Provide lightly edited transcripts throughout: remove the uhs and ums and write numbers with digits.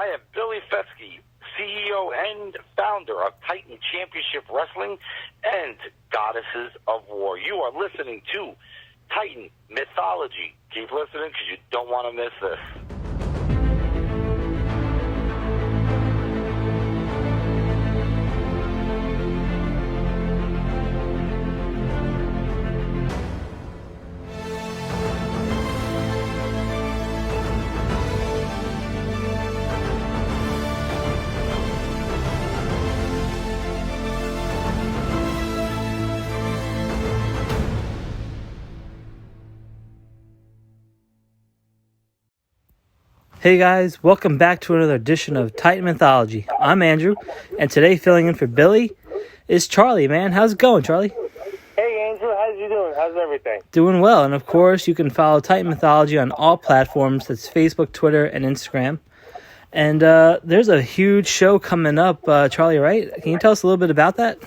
I am Billy Fetsky, CEO and founder of Titan Championship Wrestling and Goddesses of War. You are listening to Titan Mythology. Keep listening because you don't want to miss this. Hey guys, welcome back to another edition of Titan Mythology. I'm Andrew, and today filling in for Billy is Charlie, man. How's it going, Charlie? Hey Andrew, how's you doing? How's everything? Doing well, and of course you can follow Titan Mythology on all platforms. That's Facebook, Twitter, and Instagram. And there's a huge show coming up, Charlie, right? Can you tell us a little bit about that?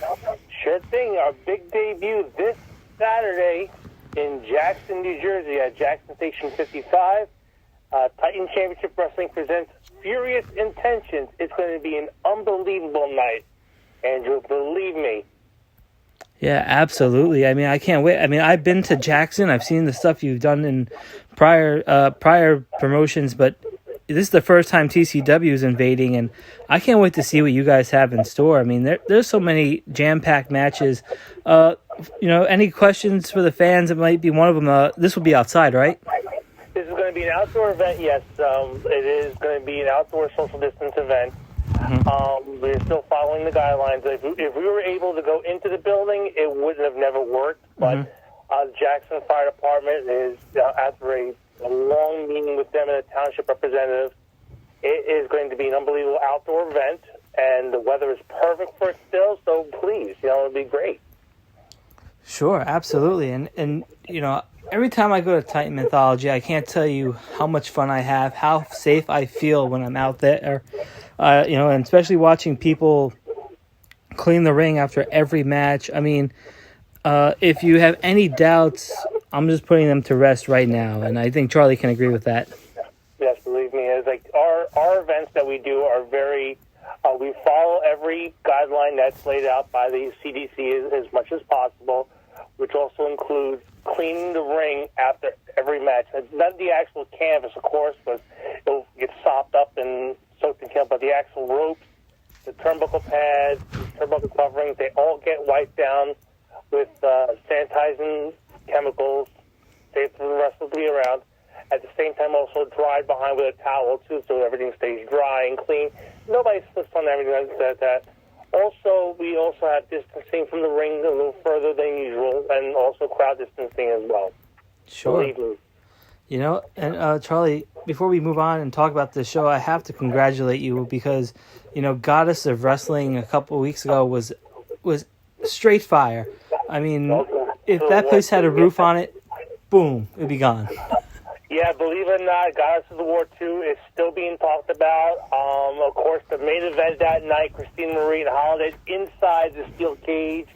Sure thing. Our big debut this Saturday in Jackson, New Jersey at Jackson Station 55. Titan Championship Wrestling presents Furious Intentions. It's going to be an unbelievable night, Andrew. Believe me. Yeah, absolutely. I mean, I can't wait. I mean, I've been to Jackson. I've seen the stuff you've done in prior promotions, but this is the first time TCW is invading, and I can't wait to see what you guys have in store. I mean, there's so many jam-packed matches. Any questions for the fans? It might be one of them. This will be outside, right? This is going to be an outdoor event, yes. It is going to be an outdoor social distance event. Mm-hmm. We're still following the guidelines. If we were able to go into the building, it wouldn't have never worked. But the Jackson Fire Department is, after a long meeting with them and a township representative, it is going to be an unbelievable outdoor event, and the weather is perfect for it still, so please, it'll be great. Sure, absolutely. And every time I go to Titan Mythology, I can't tell you how much fun I have, how safe I feel when I'm out there. And especially watching people clean the ring after every match. I mean, if you have any doubts, I'm just putting them to rest right now, and I think Charlie can agree with that. Yes, believe me. It's like our events that we do are very. We follow every guideline that's laid out by the CDC as much as possible, which also includes cleaning the ring after every match. Not the actual canvas, of course, but it'll get sopped up and soaked in chemical, but the actual ropes, the turnbuckle pads, the turnbuckle coverings, they all get wiped down with sanitizing chemicals, safe for the wrestlers to be around. At the same time, also dried behind with a towel, too, so everything stays dry and clean. Nobody slips on everything like that. Also, we also have distancing from the ring a little further than usual, and also crowd distancing as well. Sure. Believe me. And Charlie, before we move on and talk about the show, I have to congratulate you because, Goddess of Wrestling a couple of weeks ago was straight fire. I mean, if that place had a roof on it, boom, it'd be gone. Yeah, believe it or not, Goddesses of War 2 is still being talked about. Of course, the main event that night, Christina Marie and Holiday inside the steel cage.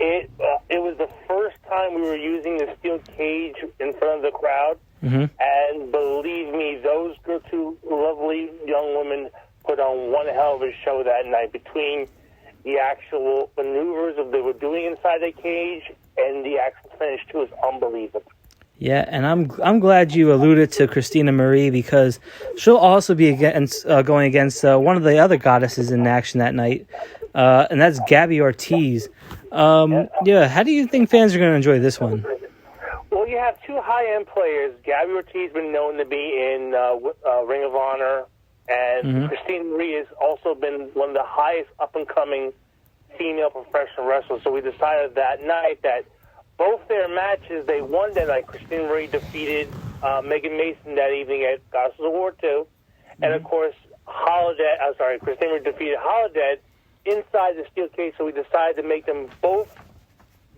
It was the first time we were using the steel cage in front of the crowd. Mm-hmm. And believe me, those two lovely young women put on one hell of a show that night between the actual maneuvers of they were doing inside the cage and the actual finish, too, is unbelievable. Yeah, and I'm glad you alluded to Christina Marie because she'll also be going against one of the other goddesses in action that night, and that's Gabby Ortiz. How do you think fans are going to enjoy this one? Well, you have two high-end players. Gabby Ortiz has been known to be in Ring of Honor, and Christina Marie has also been one of the highest up-and-coming female professional wrestlers. So we decided that night that both their matches, they won that night. Christina Marie defeated Megan Mason that evening at Goddesses of War 2. And, of course, Christina Marie defeated Holiday inside the steel cage. So we decided to make them both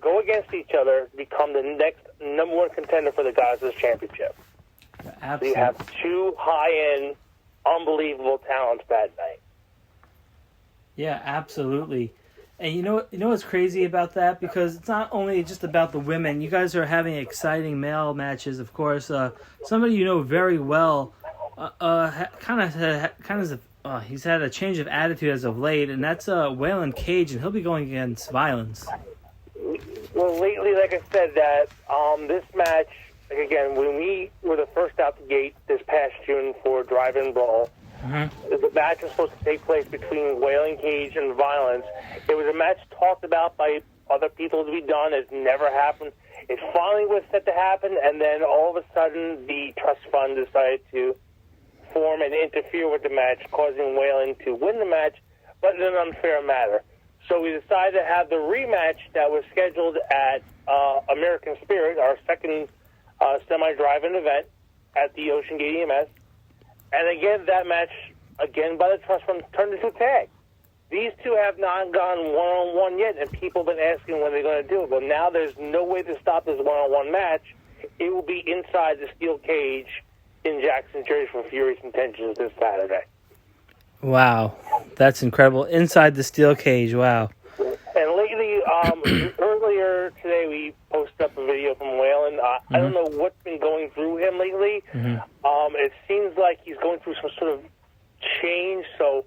go against each other to become the next number one contender for the Goddesses Championship. Absolutely. So you have two high-end, unbelievable talents that night. Yeah, absolutely. And you know what's crazy about that? Because it's not only just about the women. You guys are having exciting male matches, of course. Somebody you know very well, kind of he's had a change of attitude as of late, and that's Waylon Kage, and he'll be going against Violence. Well, lately, like I said, that this match, again, when we were the first out the gate this past June for Drive-In Brawl, the match was supposed to take place between Waylon Kage and Violence. It was a match talked about by other people to be done. It never happened. It finally was set to happen, and then all of a sudden, the trust fund decided to form and interfere with the match, causing Whalen to win the match, but in an unfair manner. So we decided to have the rematch that was scheduled at American Spirit, our second semi-drive-in event at the Ocean Gate EMS. And again, that match, again by the trust fund, turned into a tag. These two have not gone one-on-one yet, and people have been asking when they're going to do it. But now there's no way to stop this one-on-one match. It will be inside the steel cage in Jackson, Jersey for Furious Intentions this Saturday. Wow, that's incredible. Inside the steel cage, wow. And lately, earlier today, we posted up a video from Whalen. I don't know what's been going through him lately. It seems like he's going through some sort of change, so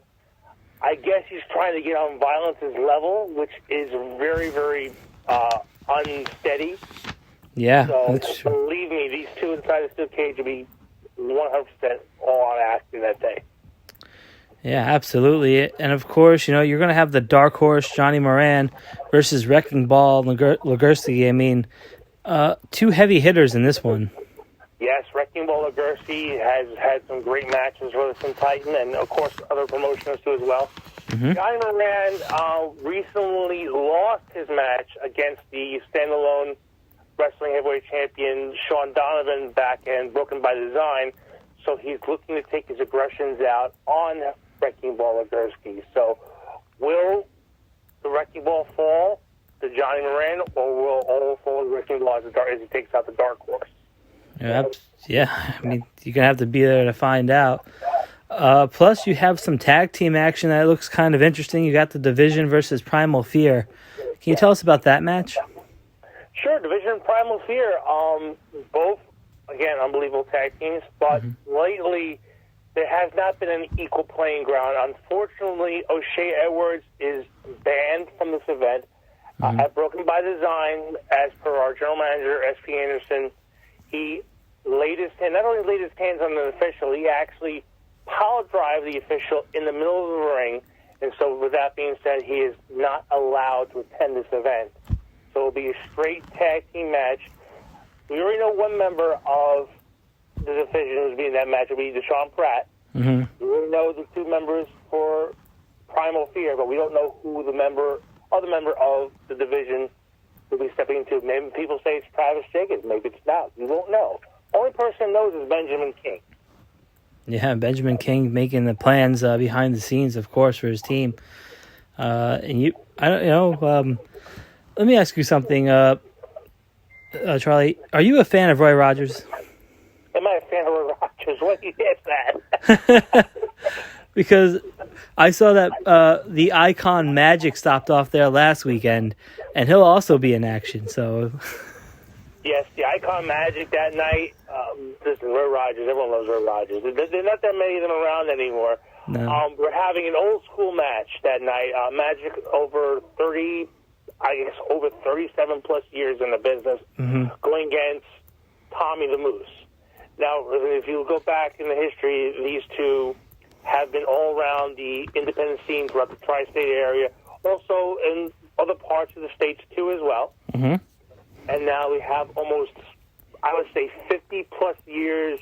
I guess he's trying to get on Violence's level, which is very, very unsteady. Yeah. So believe me, these two inside the steel cage will be 100% all on acting that day. Yeah, absolutely. And of course, you're going to have the dark horse, Johnny Moran, versus Wrecking Ball, Legursky. I mean, two heavy hitters in this one. Yes, Wrecking Ball Legursky has had some great matches with us in Titan, and of course other promotions too as well. Johnny Moran recently lost his match against the standalone wrestling heavyweight champion Sean Donovan back in Broken by Design, so he's looking to take his aggressions out on Wrecking Ball Legursky. So will the Wrecking Ball fall to Johnny Moran, or will all fall to Wrecking Ball as he takes out the dark horse? Yeah, I mean, you're going to have to be there to find out. Plus, you have some tag team action that looks kind of interesting. You got the Division versus Primal Fear. Can you tell us about that match? Sure, Division and Primal Fear. Both, again, unbelievable tag teams, but lately there has not been an equal playing ground. Unfortunately, O'Shea Edwards is banned from this event. At Broken by Design, as per our general manager, S.P. Anderson, he not only laid his hands on an official, he actually power drive the official in the middle of the ring. And so with that being said, he is not allowed to attend this event. So it'll be a straight tag team match. We already know one member of the division who's being in that match will be Deshaun Pratt. We already know the two members for Primal Fear, but we don't know who the other member of the division will be stepping into. Maybe people say it's Travis Jacobs. Maybe it's not. We won't know. Only person knows is Benjamin King. Yeah, Benjamin King making the plans behind the scenes, of course, for his team. Let me ask you something, Charlie. Are you a fan of Roy Rogers? Am I a fan of Roy Rogers? Why do you ask that? Because I saw that the Icon Magic stopped off there last weekend, and he'll also be in action. So, yes, the Icon Magic that night. Listen, Roy Rogers. Everyone loves Roy Rogers. There's not that many of them around anymore. No. We're having an old school match that night. Magic over 37 plus years in the business, going against Tommy the Moose. Now, if you go back in the history, these two have been all around the independent scene throughout the tri-state area, also in other parts of the states too as well. And now we have almost, I would say, 50 plus years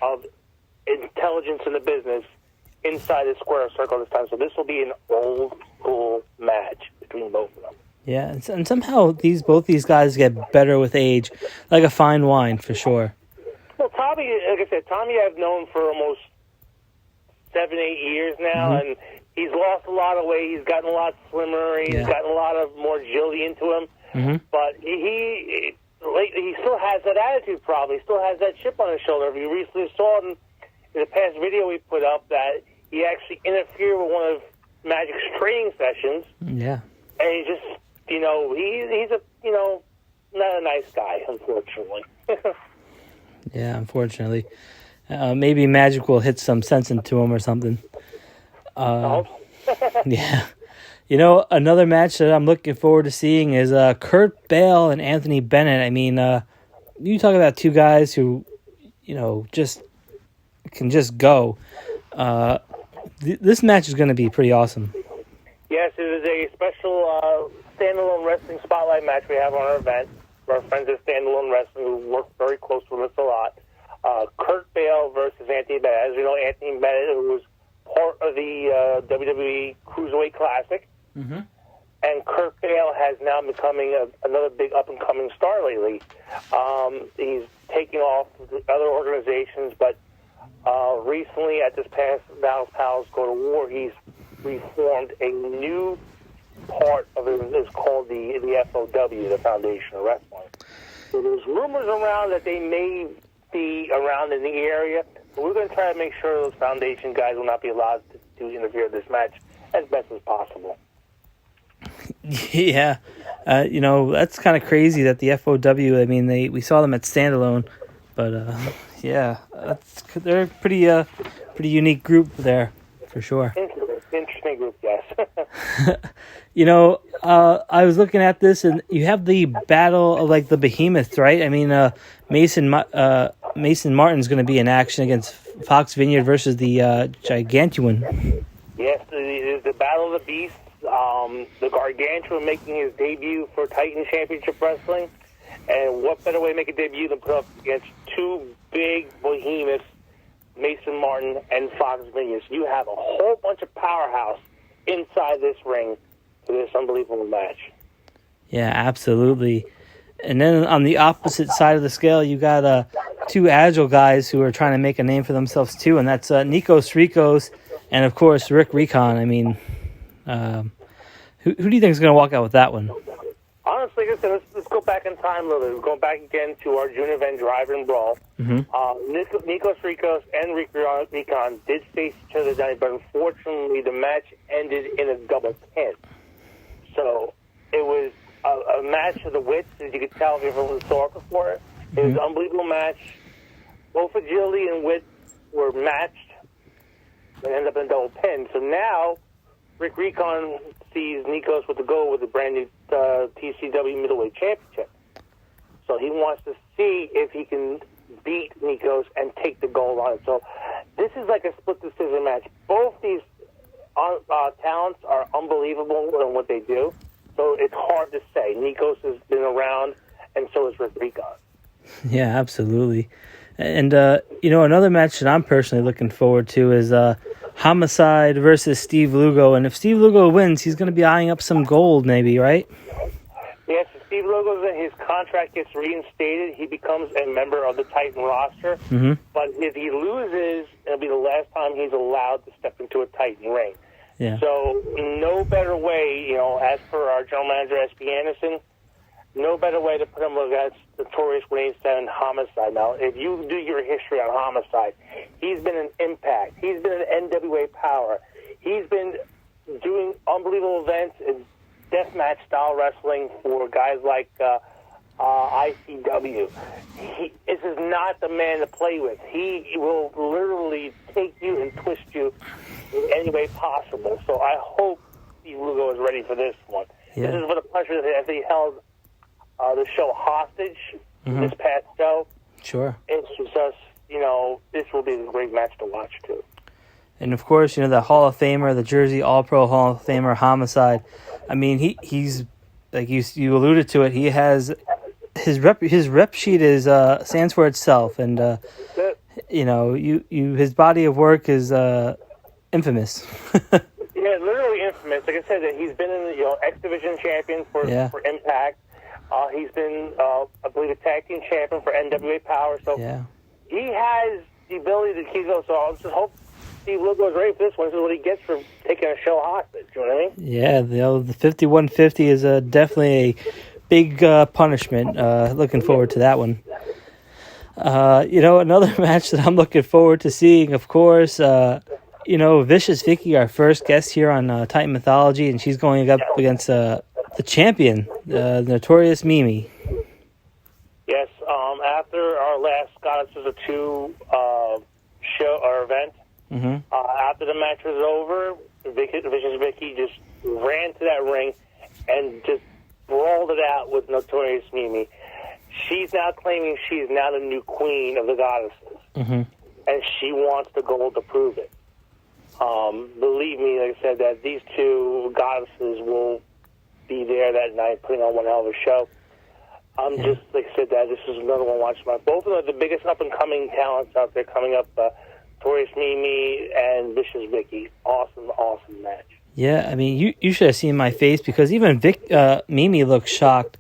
of intelligence in the business inside the square circle this time. So this will be an old school match between both of them. Yeah, and somehow both these guys get better with age, like a fine wine for sure. Well, Tommy, like I said, Tommy I've known for almost 7-8 years now, and he's lost a lot of weight. He's gotten a lot slimmer. He's gotten a lot of more agility into him. But he still has that attitude problem. He still has that chip on his shoulder. We recently saw in the past video we put up that he actually interfered with one of Magic's training sessions. Yeah. And he just, he's a, not a nice guy, unfortunately. Yeah, unfortunately. Maybe Magic will hit some sense into him or something. Yeah. You know, another match that I'm looking forward to seeing is Kurt Bale and Anthony Bennett. I mean, you talk about two guys who, you know, just can just go. This match is going to be pretty awesome. Yes, it is a special standalone wrestling spotlight match we have on our event. Our friends at Standalone Wrestling who work very close with us a lot. Kurt Bale versus Anthony Bennett. As we know, Anthony Bennett, who was part of the WWE Cruiserweight Classic. Mm-hmm. And Kurt Bale has now becoming another big up-and-coming star lately. He's taking off with other organizations, but recently at this past Val's Pals Go to War, he's reformed a new part of it. It's called the FOW, the Foundation of Wrestling. So there's rumors around that they may be around in the area, but we're going to try to make sure those Foundation guys will not be allowed to interfere in this match as best as possible. Yeah, you know, that's kind of crazy that the FOW. I mean, we saw them at Standalone, but yeah, they're a pretty unique group there for sure. Interesting group, yes. You know, I was looking at this, and you have the battle of like the behemoths, right? I mean, Mason Martin's going to be in action against Foxx Vinyer versus the Gigantuan. Yes, the battle of the beasts. The Gargantuan making his debut for Titan Championship Wrestling. And what better way to make a debut than put up against two big behemoths, Mason Martin and Foxx Vinyer. So you have a whole bunch of powerhouse inside this ring for this unbelievable match. Yeah, absolutely. And then on the opposite side of the scale, you got two agile guys who are trying to make a name for themselves too, and that's Nikos, Rikos, and of course Recon. I mean, who do you think is going to walk out with that one? Honestly, listen, let's go back in time a little bit. We're going back again to our June event, Drive and Brawl. Mm-hmm. Nikos, Rikos, and Recon did face each other down, but unfortunately the match ended in a double pin. So it was a match of the wits, as you could tell if you ever saw it before. It was an unbelievable match. Both agility and wit were matched and ended up in a double pin. So now Recon sees Nikos with the goal with the brand new TCW Middleweight Championship. So he wants to see if he can beat Nikos and take the gold on it. So this is like a split decision match. Both these talents are unbelievable in what they do. So it's hard to say. Nikos has been around, and so has Recon. Yeah, absolutely. And, you know, another match that I'm personally looking forward to is Homicide versus Steve Lugo. And if Steve Lugo wins, he's going to be eyeing up some gold, maybe, right? Yes, if Steve Lugo's his contract gets reinstated, he becomes a member of the Titan roster. Mm-hmm. But if he loses, it'll be the last time he's allowed to step into a Titan ring. Yeah. So no better way, you know, as per our general manager, S.P. Anderson, no better way to put him against Notorious 187 Homicide. Now, if you do your history on Homicide, he's been an Impact. He's been an NWA Power. He's been doing unbelievable events in deathmatch style wrestling for guys like ICW. This is not the man to play with. He will literally take you and twist you in any way possible. So I hope Steve Lugo is ready for this one. Yeah. This is for the pleasure that he held the show hostage this past show. Sure. It's just, you know, this will be a great match to watch, too. And, of course, you know, the Hall of Famer, the Jersey All-Pro Hall of Famer, Homicide. I mean, he's, like you alluded to it, he has, his rep sheet is stands for itself. And, you know, his body of work is infamous. Yeah, literally infamous. Like I said, that he's been in the X Division champion for Impact. He's been, I believe, a tag team champion for NWA Power. So he has the ability to keep those. So I'll just hope Steve Lugo is ready for this one. This is what he gets for taking a show hostage. You know what I mean? Yeah, the 5150 is definitely a big punishment. Looking forward to that one. You know, another match that I'm looking forward to seeing, of course, you know, Vicious Vicki, our first guest here on Titan Mythology, and she's going up against the champion, the Notorious Mimi. Yes, after our last Goddesses of Two show or event, Mm-hmm. After the match was over, Vicious Vicki just ran to that ring and just brawled it out with Notorious Mimi. She's now claiming she's now the new queen of the goddesses. Mm-hmm. And she wants the gold to prove it. Believe me, like I said, that these two goddesses will be there that night putting on one hell of a show. Just, like I said, that this is another one watching my. Both of them are the biggest up-and-coming talents out there coming up. Notorious Mimi and Vicious Vicki. Awesome, awesome match. Yeah, I mean, you should have seen my face because even Mimi looked shocked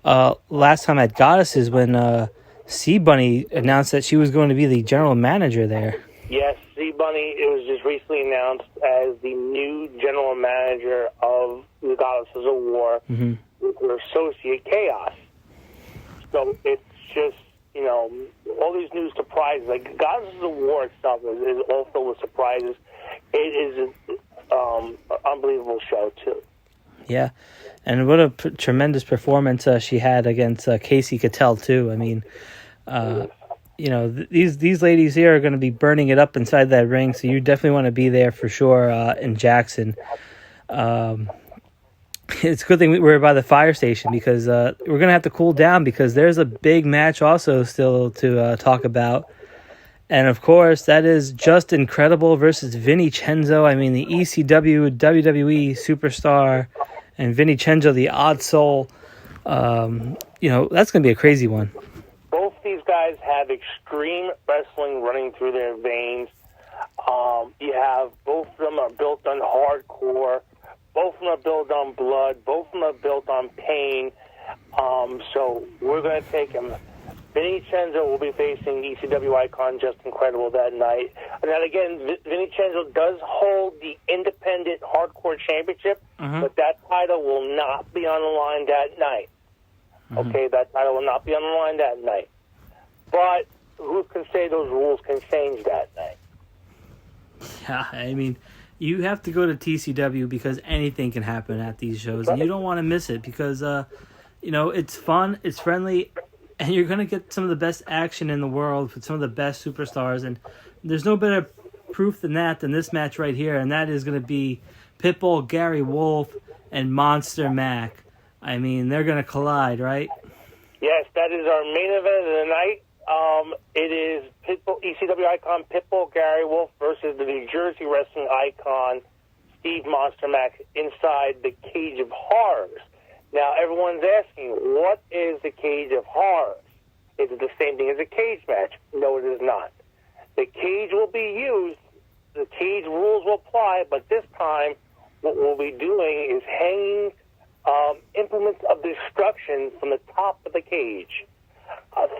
last time at Goddesses when C Bunny announced that she was going to be the general manager there. Yes, C Bunny, it was just recently announced as the new general manager of the Goddesses of War with her associate Chaos. So it's just, you know, all these new surprises. Like, Goddesses of War itself is also with surprises. It is an unbelievable show, too. Yeah, and what a tremendous performance she had against Casey Cattell, too. I mean, you know, these ladies here are going to be burning it up inside that ring, so you definitely want to be there for sure in Jackson. It's a good thing we're by the fire station because we're going to have to cool down because there's a big match also still to talk about. And, of course, that is Just Incredible versus Vincenzo. I mean, the ECW WWE superstar and Vincenzo, the odd soul. You know, that's going to be a crazy one. Both these guys have extreme wrestling running through their veins. You have both of them are built on hardcore. Both of them are built on blood. Both of them are built on pain. So we're going to take them. Vincenzo will be facing ECW icon Just Incredible that night. And then again, Vincenzo does hold the independent hardcore championship, but that title will not be on the line that night. Okay, that title will not be on the line that night. But who can say those rules can change that night? Yeah, I mean, you have to go to TCW because anything can happen at these shows, and you don't want to miss it because, you know, it's fun, it's friendly, and you're going to get some of the best action in the world with some of the best superstars, and there's no better proof than this match right here, and that is going to be Pitbull, Gary Wolf, and Monster Mack. I mean, they're going to collide, right? Yes, that is our main event of the night. It is Pitbull, ECW icon Pitbull Gary Wolf versus the New Jersey wrestling icon Steve Monster Mack inside the Cage of Horrors. Now, everyone's asking, what is the Cage of Horrors? Is it the same thing as a cage match? No, it is not. The cage will be used, the cage rules will apply, but this time what we'll be doing is hanging implements of destruction from the top of the cage.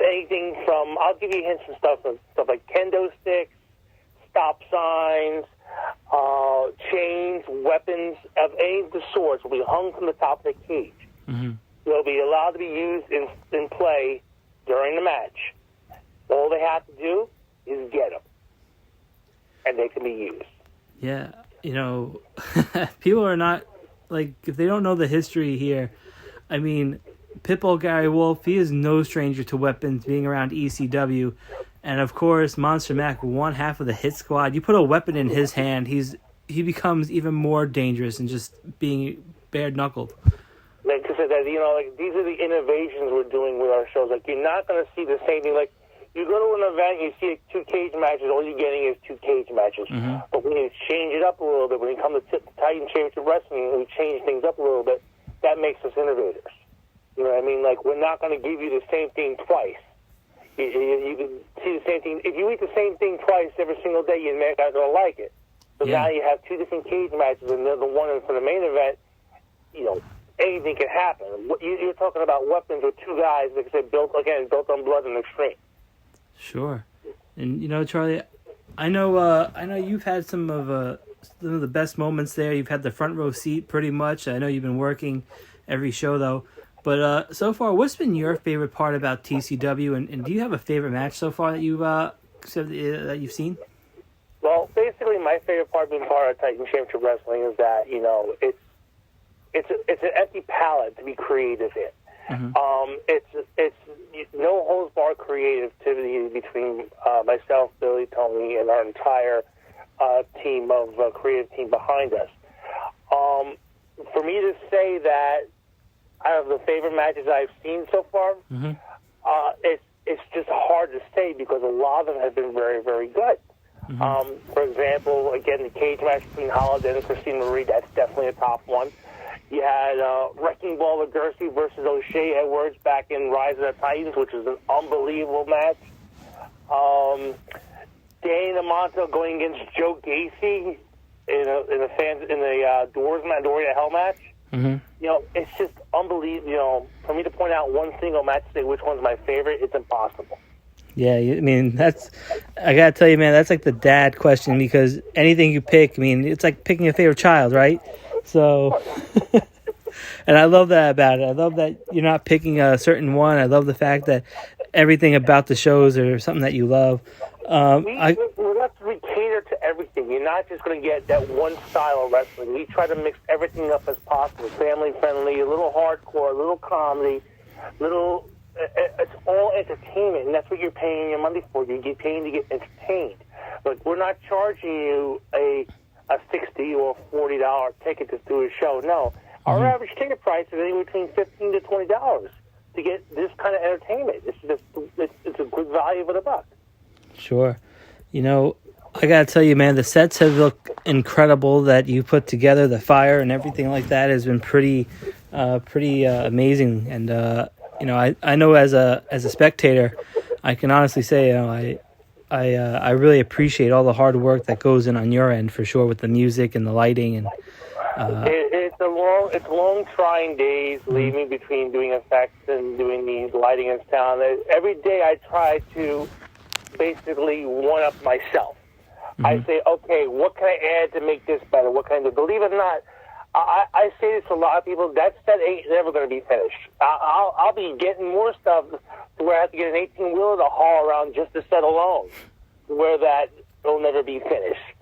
Anything from, I'll give you hints and stuff like kendo sticks, stop signs, chains, weapons of any of the sorts will be hung from the top of the cage. They'll be allowed to be used in play during the match. All they have to do is get them, and they can be used. Yeah, you know, people are not, like, if they don't know the history here, I mean, Pitbull Gary Wolf, he is no stranger to weapons being around ECW. And, of course, Monster Mack, one half of the Hit Squad. You put a weapon in his hand, he becomes even more dangerous and just being bare-knuckled. Like I said, you know, like, these are the innovations we're doing with our shows. Like, you're not going to see the same thing. Like, you go to an event, you see 2 cage matches, all you're getting is 2 cage matches. But we need to change it up a little bit. When you come to Titan Championship Wrestling, we change things up a little bit. That makes us innovators. You know what I mean? Like, we're not going to give you the same thing twice. You can see the same thing. If you eat the same thing twice every single day, you're not going to like it. So now you have 2 different cage matches, and the one for the main event, you know, anything can happen. You're talking about weapons with 2 guys, like I said, built on blood and extreme. Sure. And, you know, Charlie, I know you've had some of the best moments there. You've had the front row seat pretty much. I know you've been working every show, though. But so far, what's been your favorite part about TCW? And do you have a favorite match so far that you've seen? Well, basically, my favorite part being part of Titan Championship Wrestling is that, you know, it's an empty palette to be creative in. It's no holds bar creativity between myself, Billy, Tony, and our entire team of creative team behind us. For me to say that out of the favorite matches I've seen so far, it's just hard to say because a lot of them have been very, very good. For example, again, the cage match between Holiday and Christina Marie, that's definitely a top one. You had Wrecking Ball Legursky versus O'Shea Edwards back in Rise of the Titans, which was an unbelievable match. Danny Lamonto going against Joe Gacy in a Doors Hell match. You know, it's just unbelievable. You know, for me to point out one single match to say which one's my favorite, it's impossible. Yeah, I mean, I gotta tell you, man, that's like the dad question because anything you pick, I mean, it's like picking a favorite child, right? So, and I love that about it. I love that you're not picking a certain one. I love the fact that everything about the shows are something that you love. We cater to everything. You're not just going to get that one style of wrestling. We try to mix everything up as possible. Family friendly, a little hardcore, a little comedy, it's all entertainment, and that's what you're paying your money for. You get paid to get entertained. Like, we're not charging you a $60 or $40 ticket to do a show. No, our average ticket price is anywhere between $15 to $20 to get this kind of entertainment. It's a good value for the buck. Sure. You know, I gotta tell you, man, the sets have looked incredible that you put together. The fire and everything like that has been pretty amazing. And you know, I know as a spectator, I can honestly say, you know, I really appreciate all the hard work that goes in on your end for sure with the music and the lighting and. It's long trying days, believe me, between doing effects and doing the lighting and sound. Every day I try to basically one up myself. I say, okay, what can I add to make this better? What can I do? Believe it or not, I say this to a lot of people, that set ain't never going to be finished. I'll be getting more stuff to where I have to get an 18-wheeler to haul around just the set alone, where that will never be finished.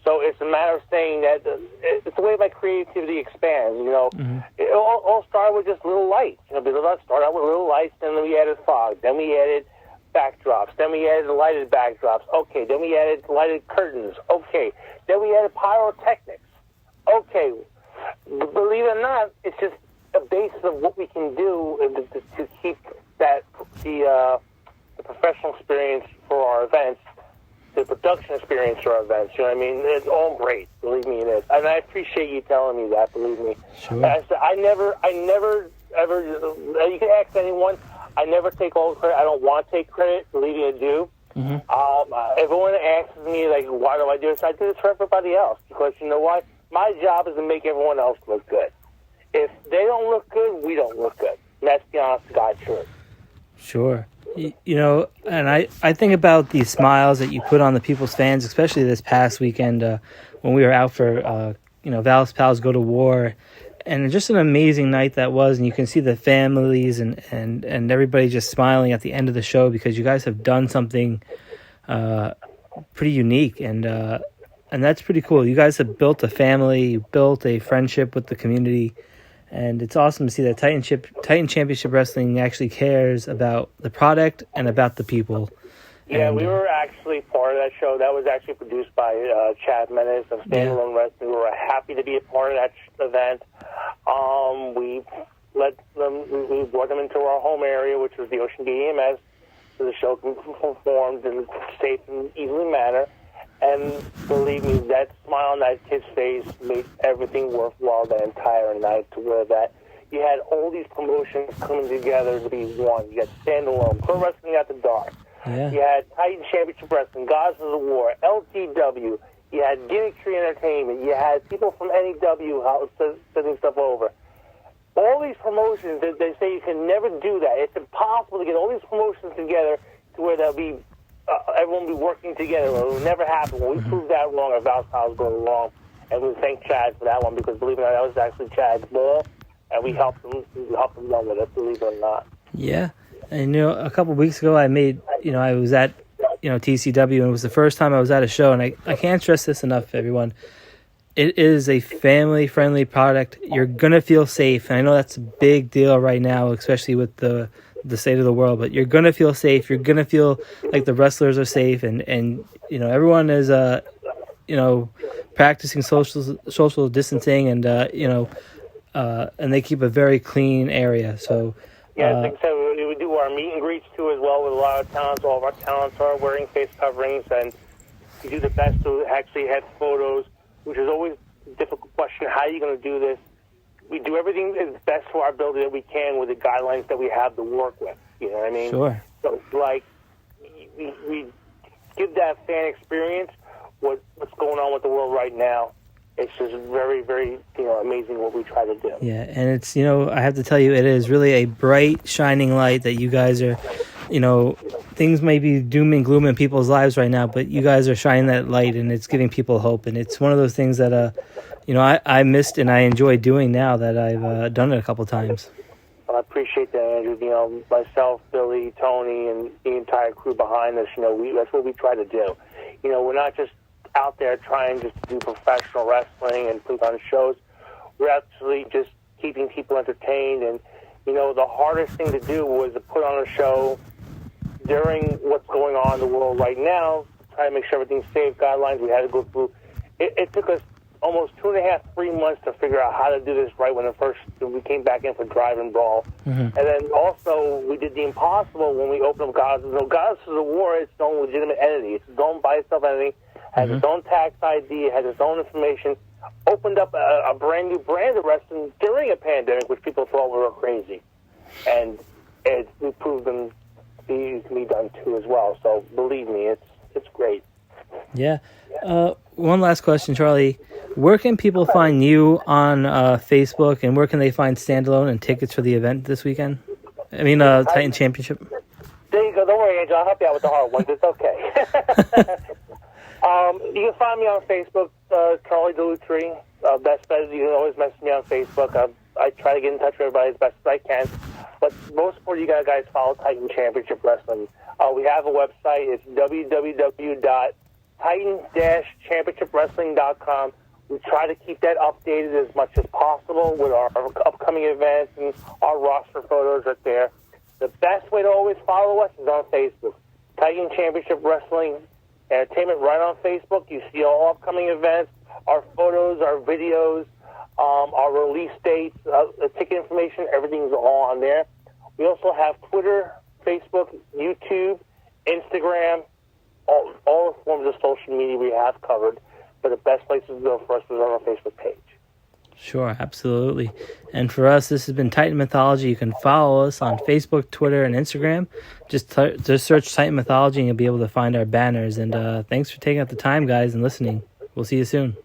So it's a matter of saying that it's the way my creativity expands, you know. It all started with just little lights. You know, let's start out with little lights, then we added fog, then we added backdrops, then we added lighted backdrops. Okay, then we added lighted curtains. Okay, then we added pyrotechnics. Okay, believe it or not, it's just a basis of what we can do to keep that the professional experience for our events, the production experience for our events. You know what I mean? It's all great. Believe me, it is. And I appreciate you telling me that. Believe me. Sure. I never ever. You can ask anyone. I never take all the credit. I don't want to take credit. Believe me, I do. Everyone asks me, like, why do I do this? I do this for everybody else because you know what? My job is to make everyone else look good. If they don't look good, we don't look good. And that's the honest to God truth. Sure. You know, and I think about these smiles that you put on the people's fans, especially this past weekend when we were out for, Val's Pals Go to War. And just an amazing night that was. And you can see the families and everybody just smiling at the end of the show because you guys have done something pretty unique. And that's pretty cool. You guys have built a family. You built a friendship with the community. And it's awesome to see that Titan Championship Wrestling actually cares about the product and about the people. Yeah, we were actually part of that show. That was actually produced by Chad Menace of Standalone Wrestling. We were happy to be a part of that event. We brought them into our home area, which was the Ocean Gate EMS, so the show can be performed in a safe and easy manner. And believe me, that smile on that kid's face made everything worthwhile that entire night to where that you had all these promotions coming together to be one. You had Standalone, Pro Wrestling After Dark. Yeah. You had Titan Championship Wrestling, Gods of the War, LTW. You had Gimmick Tree Entertainment. You had people from NEW sending stuff over. All these promotions, they say you can never do that. It's impossible to get all these promotions together to where they'll be everyone will be working together. It will never happen. When we proved that wrong, our Val's Pals going wrong, and we thank Chad for that one because believe it or not, that was actually Chad's ball, and we helped him run with it. Believe it or not. Yeah, and a couple of weeks ago, I was at TCW, and it was the first time I was at a show, and I can't stress this enough, everyone. It is a family-friendly product. You're gonna feel safe, and I know that's a big deal right now, especially with the state of the world, but you're going to feel safe. You're going to feel like the wrestlers are safe and everyone is practicing social distancing, and and they keep a very clean area. So yeah, I think so. We do our meet and greets too as well with a lot of talents. All of our talents are wearing face coverings, and we do the best to actually have photos, which is always a difficult question. How are you going to do this? We do everything as best for our ability that we can with the guidelines that we have to work with. You know what I mean? Sure. So it's like we give that fan experience what's going on with the world right now. It's just very, very, amazing what we try to do. Yeah, and it's, I have to tell you, it is really a bright, shining light that you guys are, things may be doom and gloom in people's lives right now, but you guys are shining that light, and it's giving people hope. And it's one of those things that, I missed and I enjoy doing now that I've done it a couple times. Well, I appreciate that, Andrew. Myself, Billy, Tony, and the entire crew behind us, that's what we try to do. We're not just out there trying just to do professional wrestling and put on shows. We're actually just keeping people entertained. And, the hardest thing to do was to put on a show during what's going on in the world right now, try to make sure everything's safe, guidelines. We had to go through. It took us almost 2.5, 3 months to figure out how to do this right when we came back in for Drive and Brawl. Mm-hmm. And then also we did the impossible when we opened up Goddesses. Goddesses of War is its own legitimate entity. It's its own by itself entity. Has its own tax ID, has its own information, opened up a brand new brand of wrestling during a pandemic, which people thought we were crazy. And we proved them to be done too as well. So believe me, it's great. Yeah. One last question, Charlie. Where can people find you on Facebook, and where can they find Standalone and tickets for the event this weekend? Titan Championship. There you go. Don't worry, Angel. I'll help you out with the hard ones. It's okay. You can find me on Facebook, Charlie DeLutri. Best bet, you can always message me on Facebook. I try to get in touch with everybody as best as I can. But most important, you guys follow Titan Championship Wrestling. We have a website. It's www.titan-championshipwrestling.com. We try to keep that updated as much as possible with our upcoming events and our roster photos right there. The best way to always follow us is on Facebook. Titan Championship Wrestling Entertainment right on Facebook. You see all upcoming events, our photos, our videos, our release dates, ticket information, everything's all on there. We also have Twitter, Facebook, YouTube, Instagram, all the forms of social media we have covered. But the best place to go for us is on our Facebook page. Sure, absolutely. And for us, this has been Titan Mythology. You can follow us on Facebook, Twitter, and Instagram. Just search Titan Mythology and you'll be able to find our banners. And thanks for taking out the time, guys, and listening. We'll see you soon.